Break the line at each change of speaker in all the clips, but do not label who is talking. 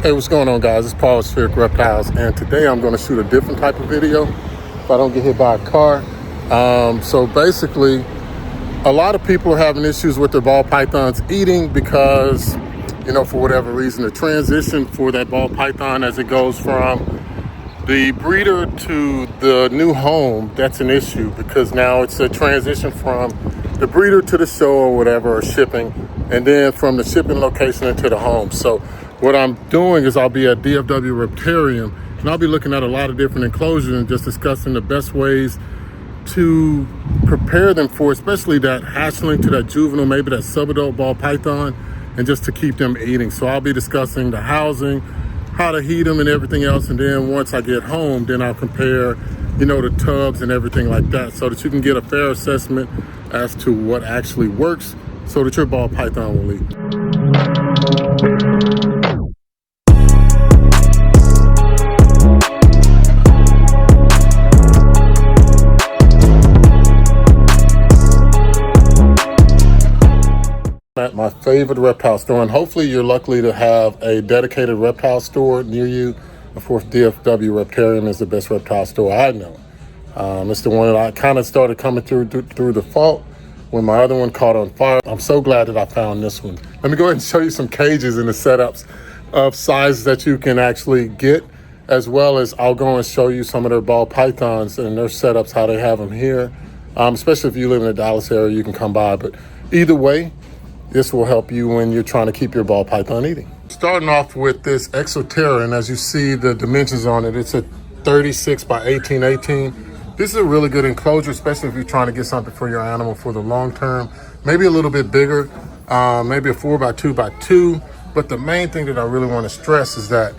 Hey, what's going on, guys? It's Paul with Spheric Reptiles, and today I'm going to shoot a different type of video if I don't get hit by a car. So basically, a lot of people are having issues with their ball pythons eating because, you know, for whatever reason, the transition for that ball python as it goes from the breeder to the new home, that's an issue because now it's a transition from the breeder to the show or whatever, or shipping, and then from the shipping location into the home. So what I'm doing is I'll be at DFW Reptarium, and I'll be looking at a lot of different enclosures and just discussing the best ways to prepare them for, especially that hatchling to that juvenile, maybe that subadult ball python, and just to keep them eating. So I'll be discussing the housing, how to heat them and everything else. And then once I get home, then I'll compare, you know, the tubs and everything like that so that you can get a fair assessment as to what actually works so that your ball python will eat. At my favorite reptile store, and hopefully you're lucky to have a dedicated reptile store near you. Of course, DFW Reptarium is the best reptile store I know. It's the one that I kind of started coming through default when my other one caught on fire. I'm so glad that I found this one. Let me go ahead and show you some cages and the setups of sizes that you can actually get, as well as I'll go and show you some of their ball pythons and their setups, how they have them here. Especially if you live in the Dallas area, you can come by. But either way, this will help you when you're trying to keep your ball python eating. Starting off with this Exo, and as you see the dimensions on it, it's a 36 by 18. This is a really good enclosure, especially if you're trying to get something for your animal for the long term. Maybe a little bit bigger, maybe a 4 by 2 by 2. But the main thing that I really want to stress is that,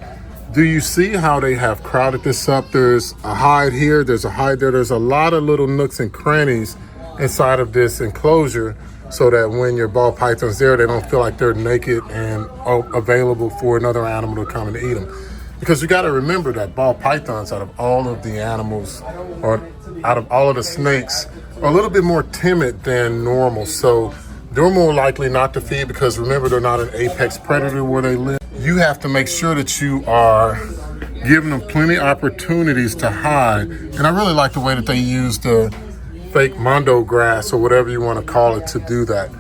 do you see how they have crowded this up? There's a hide here, there's a hide there. There's a lot of little nooks and crannies inside of this enclosure, so that when your ball python's there, they don't feel like they're naked and available for another animal to come and eat them. Because you got to remember that ball pythons, out of all of the animals, or out of all of the snakes, are a little bit more timid than normal. So they're more likely not to feed because, remember, they're not an apex predator where they live. You have to make sure that you are giving them plenty of opportunities to hide. And I really like the way that they use the fake mondo grass or whatever you want to call it to do that.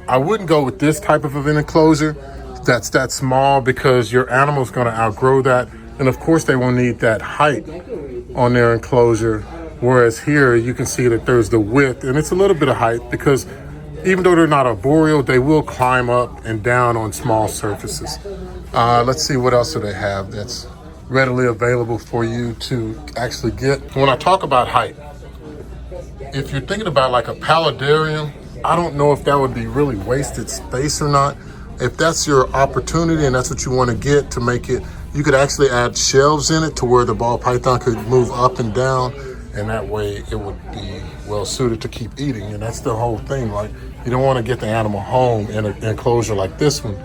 I wouldn't go with this type of an enclosure that's that small, because your animal's going to outgrow that, and of course they will need that height on their enclosure, whereas here you can see that there's the width and it's a little bit of height, because even though they're not arboreal, they will climb up and down on small surfaces. Let's see, what else do they have that's readily available for you to actually get. When I talk about height, if you're thinking about like a paludarium, I don't know if that would be really wasted space or not. If that's your opportunity and that's what you want to get to make it, you could actually add shelves in it to where the ball python could move up and down, and that way it would be well suited to keep eating. And that's the whole thing. Like, you don't want to get the animal home in an enclosure like this one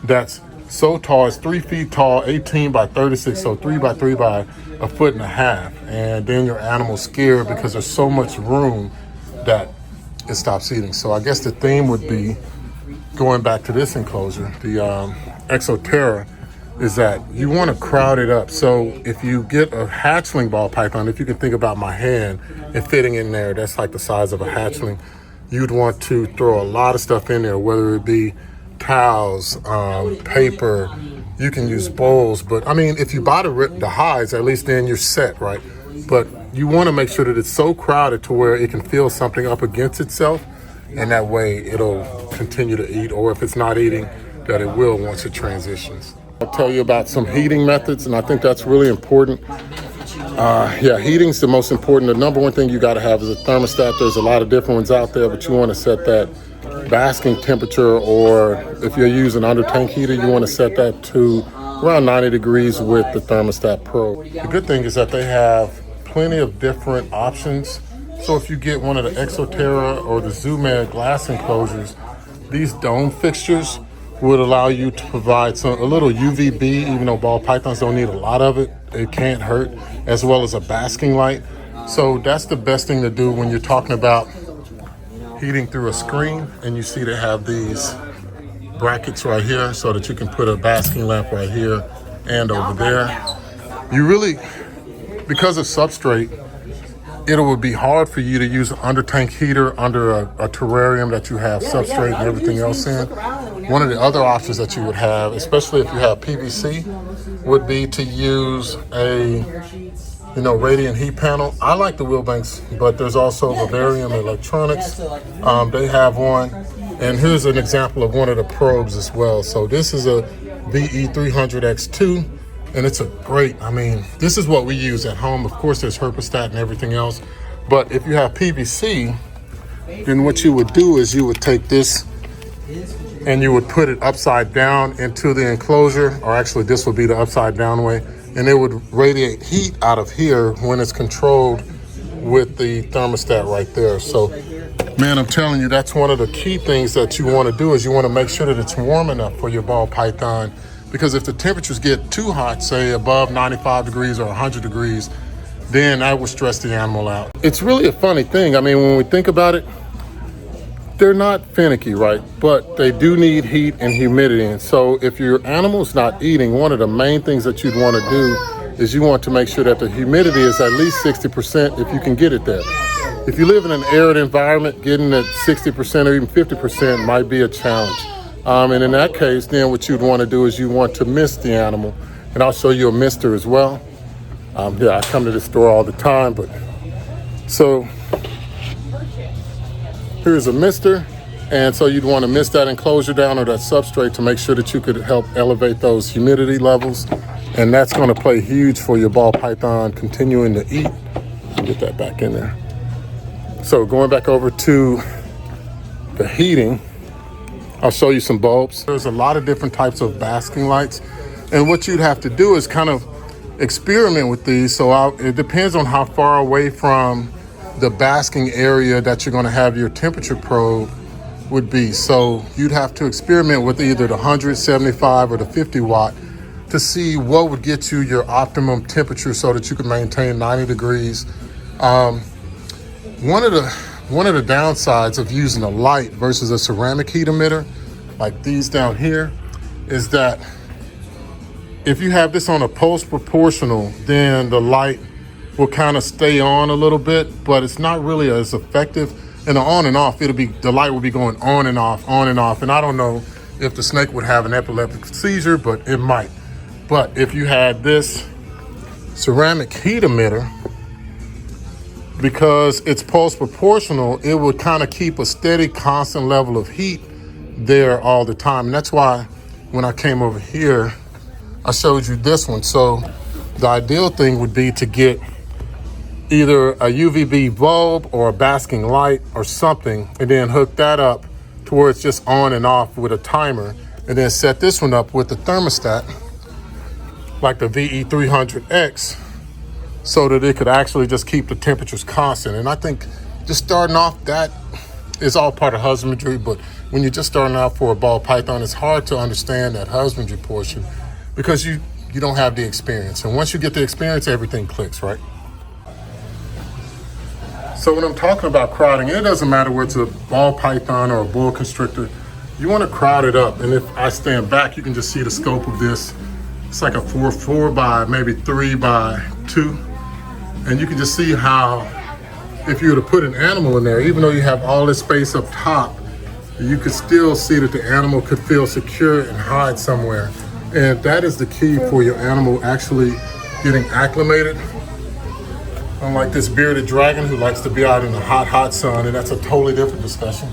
that's so tall. It's 3 feet tall, 18 by 36, so 3 by 3 by a foot and a half, and then your animal's scared because there's so much room that it stops eating. So I guess the theme would be, going back to this enclosure, the Exo, is that you want to crowd it up. So if you get a hatchling ball python, if you can think about my hand and fitting in there, that's like the size of a hatchling, you'd want to throw a lot of stuff in there, whether it be towels, paper, you can use bowls. But I mean, if you buy the hides, at least then you're set, right? But you want to make sure that it's so crowded to where it can feel something up against itself, and that way it'll continue to eat, or if it's not eating, that it will once it transitions. I'll tell you about some heating methods, and I think that's really important. Heating's the most important. The number one thing you got to have is a thermostat. There's a lot of different ones out there, but you want to set that basking temperature, or if you're using under tank heater, you want to set that to around 90 degrees with the Thermostat Pro. The good thing is that they have plenty of different options. So if you get one of the Exo or the Zumed glass enclosures, these dome fixtures would allow you to provide a little UVB, even though ball pythons don't need a lot of it. It can't hurt, as well as a basking light. So that's the best thing to do when you're talking about heating through a screen, and you see they have these brackets right here so that you can put a basking lamp right here and over there. You really, because of substrate, it would be hard for you to use an under tank heater under a terrarium that you have substrate and everything else in. One of the other options that you would have, especially if you have PVC, would be to use a radiant heat panel. I like the Wheelbanks, but there's also Vivarium Electronics. They have one. And here's an example of one of the probes as well. So this is a VE300X2, and it's a great, this is what we use at home. Of course, there's Herpostat and everything else. But if you have PVC, then what you would do is you would take this and you would put it upside down into the enclosure, or actually this would be the upside down way, and it would radiate heat out of here when it's controlled with the thermostat right there. So, man, I'm telling you, that's one of the key things that you want to do is you want to make sure that it's warm enough for your ball python, because if the temperatures get too hot, say above 95 degrees or 100 degrees, then that will stress the animal out. It's really a funny thing. When we think about it, they're not finicky, right? But they do need heat and humidity. And so if your animal's not eating, one of the main things that you'd want to do is you want to make sure that the humidity is at least 60% if you can get it there. If you live in an arid environment, getting at 60% or even 50% might be a challenge. And in that case, then what you'd want to do is you want to mist the animal. And I'll show you a mister as well. I come to this store all the time, but so here's a mister. And so you'd want to mist that enclosure down or that substrate to make sure that you could help elevate those humidity levels. And that's going to play huge for your ball python continuing to eat. Get that back in there. So going back over to the heating, I'll show you some bulbs. There's a lot of different types of basking lights. And what you'd have to do is kind of experiment with these. So it depends on how far away from the basking area that you're going to have your temperature probe would be. So you'd have to experiment with either the 175 or the 50 watt to see what would get you your optimum temperature so that you can maintain 90 degrees. One of the downsides of using a light versus a ceramic heat emitter, like these down here, is that if you have this on a pulse proportional, then the light will kind of stay on a little bit, but it's not really as effective. And the on and off, the light will be going on and off, on and off. And I don't know if the snake would have an epileptic seizure, but it might. But if you had this ceramic heat emitter, because it's pulse proportional, it would kind of keep a steady, constant level of heat there all the time. And that's why when I came over here, I showed you this one. So the ideal thing would be to get either a UVB bulb or a basking light or something, and then hook that up to where it's just on and off with a timer, and then set this one up with the thermostat, like the VE300X, so that it could actually just keep the temperatures constant. And I think just starting off, that is all part of husbandry, but when you're just starting out for a ball python, it's hard to understand that husbandry portion because you don't have the experience. And once you get the experience, everything clicks, right? So when I'm talking about crowding, it doesn't matter whether it's a ball python or a boa constrictor, you want to crowd it up. And if I stand back, you can just see the scope of this. It's like a 4 by maybe 3 by 2. And you can just see how, if you were to put an animal in there, even though you have all this space up top, you could still see that the animal could feel secure and hide somewhere. And that is the key for your animal actually getting acclimated. Unlike this bearded dragon who likes to be out in the hot sun, and that's a totally different discussion.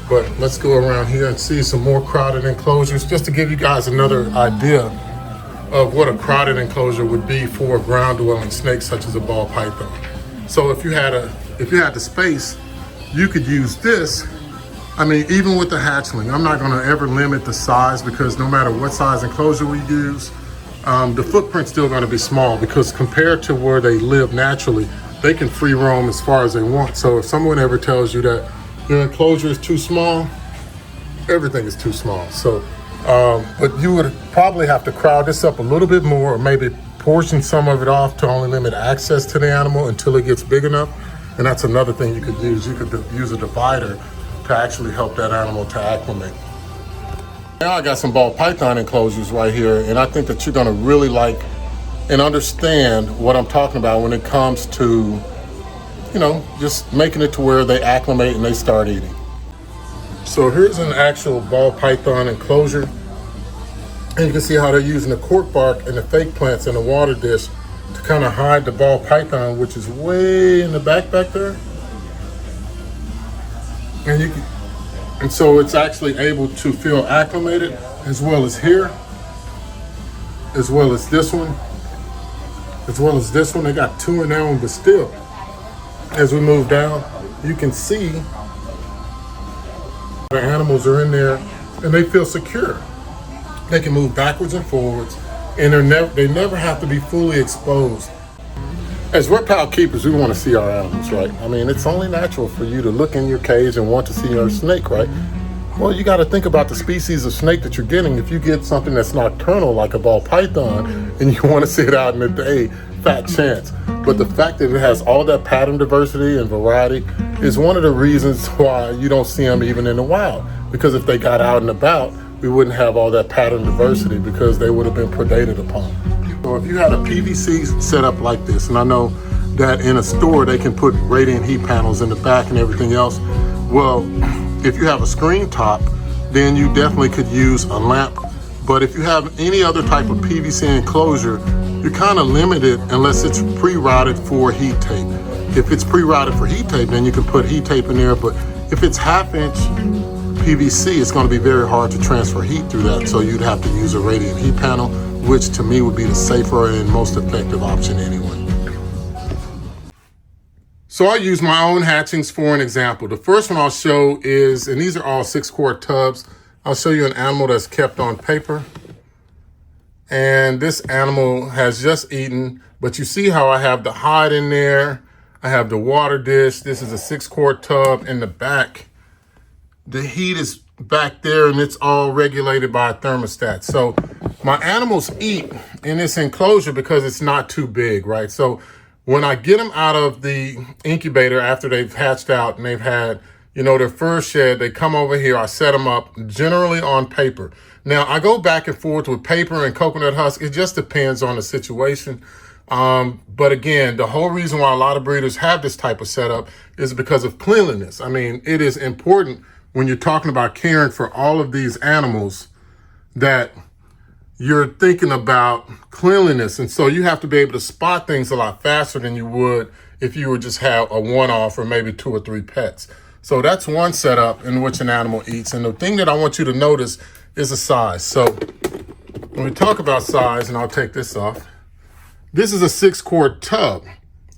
But let's go around here and see some more crowded enclosures, just to give you guys another idea of what a crowded enclosure would be for a ground-dwelling snake such as a ball python. So if you had the space, you could use this. Even with the hatchling, I'm not gonna ever limit the size, because no matter what size enclosure we use, the footprint's still gonna be small, because compared to where they live naturally, they can free roam as far as they want. So if someone ever tells you that your enclosure is too small, everything is too small. So, but you would probably have to crowd this up a little bit more, or maybe portion some of it off to only limit access to the animal until it gets big enough. And that's another thing you could use. You could use a divider to actually help that animal to acclimate. Now I got some ball python enclosures right here, and I think that you're gonna really like and understand what I'm talking about when it comes to, you know, just making it to where they acclimate and they start eating. So here's an actual ball python enclosure. And you can see how they're using the cork bark and the fake plants in the water dish to kind of hide the ball python, which is way in the back there. And so it's actually able to feel acclimated, as well as here, as well as this one, as well as this one. They got two in that one, but still, as we move down, you can see the animals are in there and they feel secure. They can move backwards and forwards, and they never have to be fully exposed. As reptile keepers, we want to see our animals, right? I mean, it's only natural for you to look in your cage and want to see your snake, right? Well, you got to think about the species of snake that you're getting. If you get something that's nocturnal, like a ball python, and you want to see it out in the day, fat chance. But the fact that it has all that pattern diversity and variety is one of the reasons why you don't see them even in the wild. Because if they got out and about, we wouldn't have all that pattern diversity because they would have been predated upon. So if you had a PVC setup like this, and I know that in a store they can put radiant heat panels in the back and everything else. Well, if you have a screen top, then you definitely could use a lamp. But if you have any other type of PVC enclosure, you're kind of limited unless it's pre-routed for heat tape. If it's pre-routed for heat tape, then you can put heat tape in there. But if it's half-inch PVC, it's going to be very hard to transfer heat through that. So you'd have to use a radiant heat panel, which to me would be the safer and most effective option anyway. So I'll use my own hatchings for an example. The first one I'll show is, and these are all 6-quart tubs. I'll show you an animal that's kept on paper. And this animal has just eaten, but you see how I have the hide in there. I have the water dish. This is a 6-quart tub in the back. The heat is back there and it's all regulated by a thermostat. So my animals eat in this enclosure because it's not too big, right? So when I get them out of the incubator after they've hatched out and they've had, you know, their first shed, they come over here, I set them up generally on paper. Now I go back and forth with paper and coconut husk. It just depends on the situation. But again, the whole reason why a lot of breeders have this type of setup is because of cleanliness. I mean, it is important when you're talking about caring for all of these animals that you're thinking about cleanliness. And so you have to be able to spot things a lot faster than you would if you would just have a one-off or maybe 2 or 3 pets. So that's one setup in which an animal eats. And the thing that I want you to notice is the size. So when we talk about size, and I'll take this off, this is a 6-quart tub.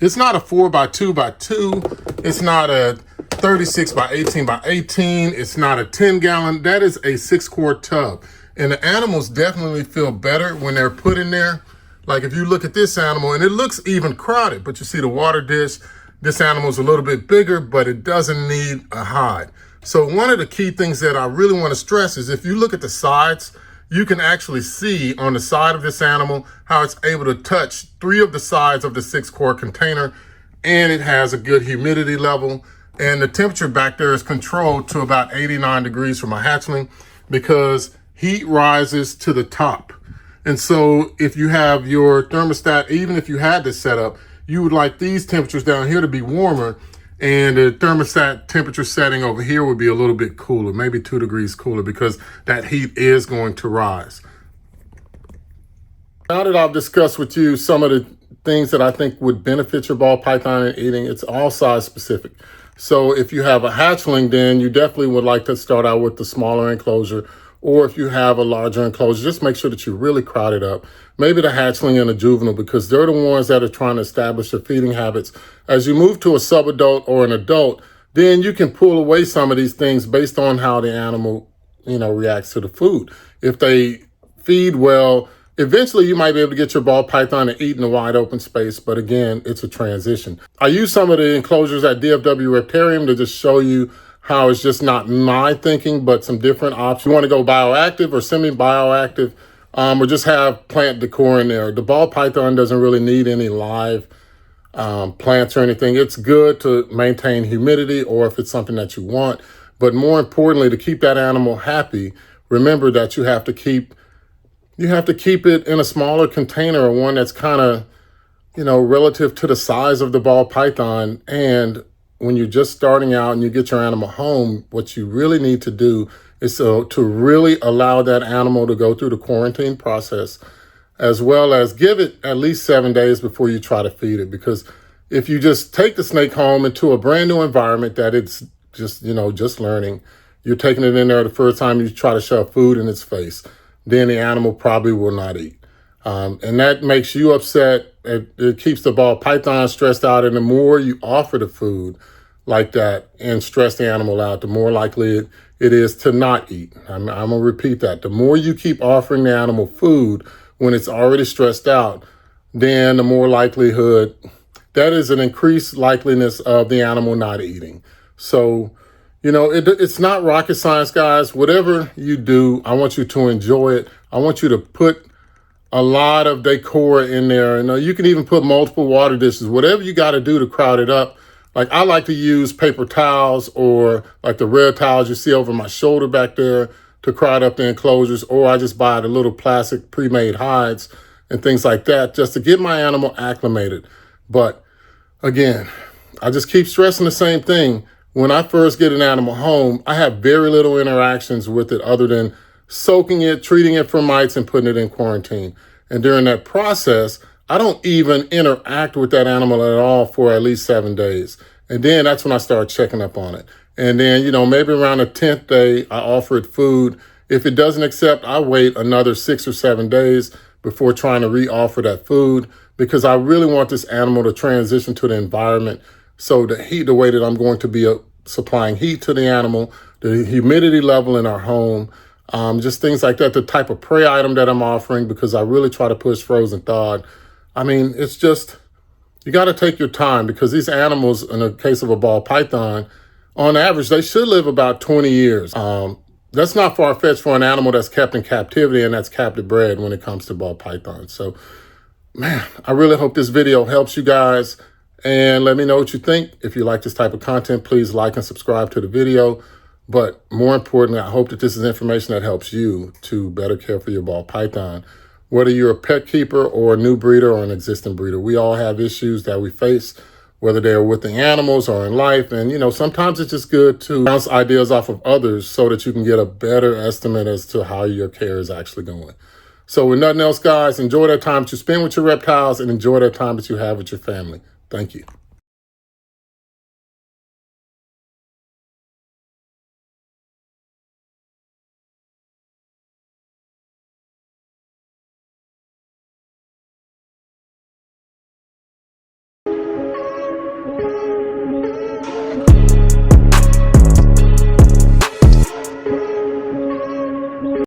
It's not a 4x2x2. It's not a 36x18x18. It's not a 10-gallon. That is a 6-quart tub. And the animals definitely feel better when they're put in there. Like if you look at this animal, and it looks even crowded, but you see the water dish. This animal's a little bit bigger, but it doesn't need a hide. So one of the key things that I really want to stress is if you look at the sides, you can actually see on the side of this animal how it's able to touch 3 of the sides of the 6-quart container, and it has a good humidity level. And the temperature back there is controlled to about 89 degrees for my hatchling because heat rises to the top. And so if you have your thermostat, even if you had this set up, you would like these temperatures down here to be warmer, and the thermostat temperature setting over here would be a little bit cooler, maybe 2 degrees cooler, because that heat is going to rise. Now that I've discussed with you some of the things that I think would benefit your ball python in eating, it's all size specific. So if you have a hatchling, then you definitely would like to start out with the smaller enclosure. Or if you have a larger enclosure, just make sure that you really crowd it up. Maybe the hatchling and a juvenile, because they're the ones that are trying to establish their feeding habits. As you move to a subadult or an adult, then you can pull away some of these things based on how the animal, you know, reacts to the food. If they feed well, eventually you might be able to get your ball python to eat in a wide open space. But again, it's a transition. I use some of the enclosures at DFW Reptarium to just show you how it's just not my thinking, but some different options. You want to go bioactive or semi-bioactive, or just have plant decor in there. The ball python doesn't really need any live plants or anything. It's good to maintain humidity or if it's something that you want. But more importantly, to keep that animal happy, remember that you have to keep it in a smaller container, or one that's kind of, relative to the size of the ball python. And when you're just starting out and you get your animal home, what you really need to do is to really allow that animal to go through the quarantine process, as well as give it at least 7 days before you try to feed it. Because if you just take the snake home into a brand new environment that it's just learning, you're taking it in there the first time you try to shove food in its face, then the animal probably will not eat. And that makes you upset. It keeps the ball python stressed out. And the more you offer the food like that and stress the animal out, the more likely it is to not eat. I'm going to repeat that. The more you keep offering the animal food when it's already stressed out, then the more likelihood, that is an increased likeliness of the animal not eating. So, it's not rocket science, guys. Whatever you do, I want you to enjoy it. I want you to put a lot of decor in there. And you can even put multiple water dishes, whatever you got to do to crowd it up. Like, I like to use paper towels, or like the red towels you see over my shoulder back there, to crowd up the enclosures, or I just buy the little plastic pre-made hides and things like that, just to get my animal acclimated. But again, I just keep stressing the same thing. When I first get an animal home, I have very little interactions with it other than soaking it, treating it for mites, and putting it in quarantine. And during that process, I don't even interact with that animal at all for at least 7 days. And then that's when I start checking up on it. And then, maybe around the 10th day, I offer it food. If it doesn't accept, I wait another 6 or 7 days before trying to re-offer that food, because I really want this animal to transition to the environment. So the way that I'm going to be supplying heat to the animal, the humidity level in our home, just things like that, the type of prey item that I'm offering, because I really try to push frozen thawed. I mean, it's just, you got to take your time, because these animals, in the case of a ball python, on average, they should live about 20 years. That's not far-fetched for an animal that's kept in captivity and that's captive bred when it comes to ball pythons. So, man, I really hope this video helps you guys. And let me know what you think. If you like this type of content, please like and subscribe to the video. But more importantly, I hope that this is information that helps you to better care for your ball python. Whether you're a pet keeper or a new breeder or an existing breeder, we all have issues that we face, whether they're with the animals or in life. And, sometimes it's just good to bounce ideas off of others so that you can get a better estimate as to how your care is actually going. So with nothing else, guys, enjoy that time that you spend with your reptiles, and enjoy that time that you have with your family. Thank you.